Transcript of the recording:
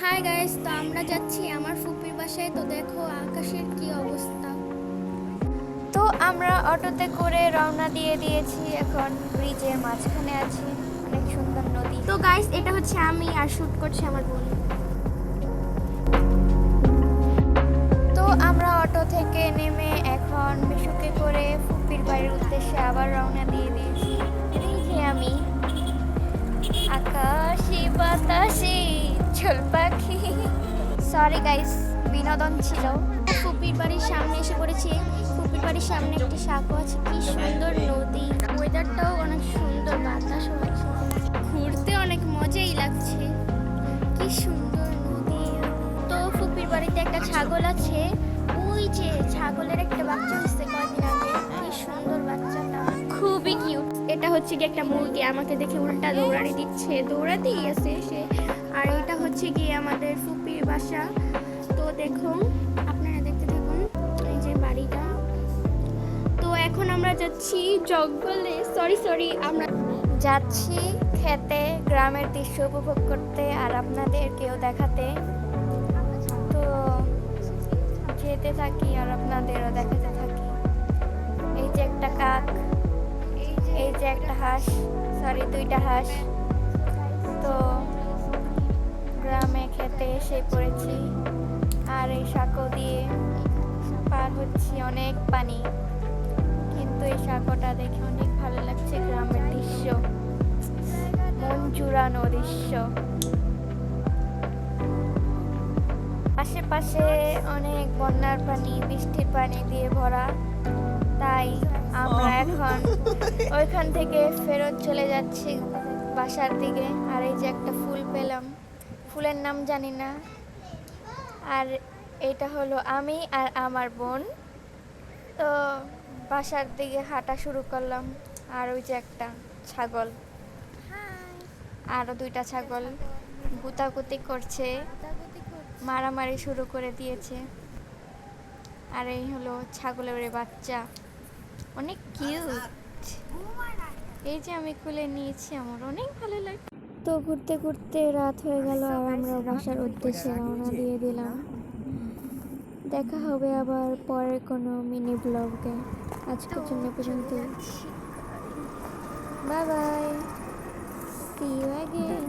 Hi guys, তো আমরা যাচ্ছি আমার ফুপির বাসায়। তো দেখো আকাশের কি অবস্থা। তো আমরা অটোতে করে রওনা দিয়ে দিয়েছি। এখন ব্রিজের মাঝখানে আছি, অনেক সুন্দর নদী। তো গাইস, এটা হচ্ছে আমি আর শুট করছি আমার বোন। তো আমরা অটো থেকে নেমে এখন মিশুকে করে ফুপির বাড়ির উদ্দেশ্যে আবার রওনা দিয়ে দিয়েছি। এই যে আমি আকাশে বাতাসে চল পাখি। সরি গাইস, বিনোদন ছিল। ফুপির বাড়ির সামনে এসে পড়েছি। ফুপির বাড়ির সামনে একটি সাঁকো আছে, কি সুন্দর নদী, ওয়েদারটাও অনেক সুন্দর, বাতাসও আছে, ঘুরতে অনেক মজাই লাগছে, কি সুন্দর নদী। তো ফুপির বাড়িতে একটা ছাগল আছে, ওই যে ছাগলের একটা বাচ্চা হচ্ছে কয়েকদিন আগে, কি সুন্দর বাচ্চাটা, খুবই কিউট। এটা হচ্ছে কি একটা মুরগি, আমাকে দেখে উল্টা দৌড়ানি দিচ্ছে, দৌড়াতেই আছে সে। আর এটা হচ্ছে কি আমাদের ফুপির বাসা। তো দেখুন, আপনারা দেখতে থাকুন এই যে বাড়িটা। তো এখন আমরা যাচ্ছি জঙ্গলে, সরি আমরা যাচ্ছি খেতে, গ্রামের দৃশ্য উপভোগ করতে আর আপনাদেরকেও দেখাতে। তো যেতে থাকি আর আপনাদেরও দেখাতে থাকি। এই যে একটা কাক, এই যে একটা হাঁস, সরি দুইটা হাঁস। তো গ্রামে খেতে এসে পড়েছি আর এই সাঁকো দিয়ে পার হচ্ছি, অনেক পানি, কিন্তু এই সাঁকোটা দেখে অনেক ভালো লাগছে। গ্রামের দৃশ্য, মন জুড়ানো দৃশ্য। আশেপাশে অনেক বন্যার পানি, বৃষ্টির পানি দিয়ে ভরা, তাই আমরা এখন ওইখান থেকে ফেরত চলে যাচ্ছি বাসার দিকে। আর এই যে একটা ফুল পেলাম, ফুলের নাম জানি না। আর এটা হলো আমি আর আমার বোন। তো বাসার দিকে হাঁটা শুরু করলাম। আর ওই যে একটা ছাগল, আরও দুইটা ছাগল গুতাগুতি করছে, মারামারি শুরু করে দিয়েছে। আর এই হলো ছাগলের বাচ্চা, অনেক কিউট। এই যে আমি কোলে নিয়েছি, আমার অনেক ভালো লাগে। তো ঘুরতে ঘুরতে রাত হয়ে গেল আর আমরা বাসার উদ্দেশ্যে রওনা দিয়ে দিলাম। দেখা হবে আবার পরের কোনো মিনি ব্লগে। আজকের জন্য পর্যন্ত, bye bye, see you again.